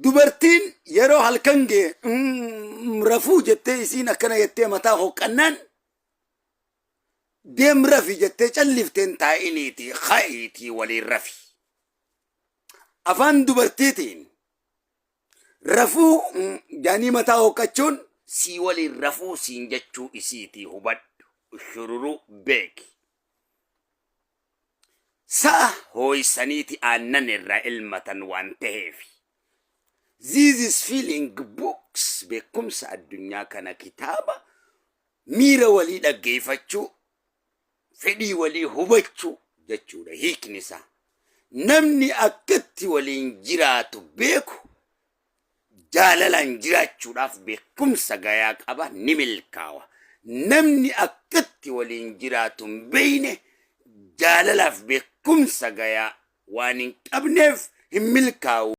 dubartiin yeroo halkan gee rafuu jettee isiin akkana jettee mataa hoqqannaan deem rafi jettee callifteen taa'iniiti kaa'iitii waliin rafi. Afaan dubartiitiin rafuu jaanii mataa hoqqachuun sii waliin rafuu siin jechuu isiitii hubadhu shururuu beeki. Sa'a hoo'isaniiti aannan irraa ilmatan waan ta'eefi. This is feeling books beekumsa addunyaa kana kitaaba miira walii dhaggeeffachuu fedhii walii hubachuu jechuudha hiikni isaa. Namni akkatti waliin jiraatu beeku jaalalaan jiraachuudhaaf beekumsa gayaa qaba ni milkaawa. Namni akkatti waliin jiraatu hin beeyne jaalalaaf beekumsa gayaa waan hin qabneef hin milkaawu.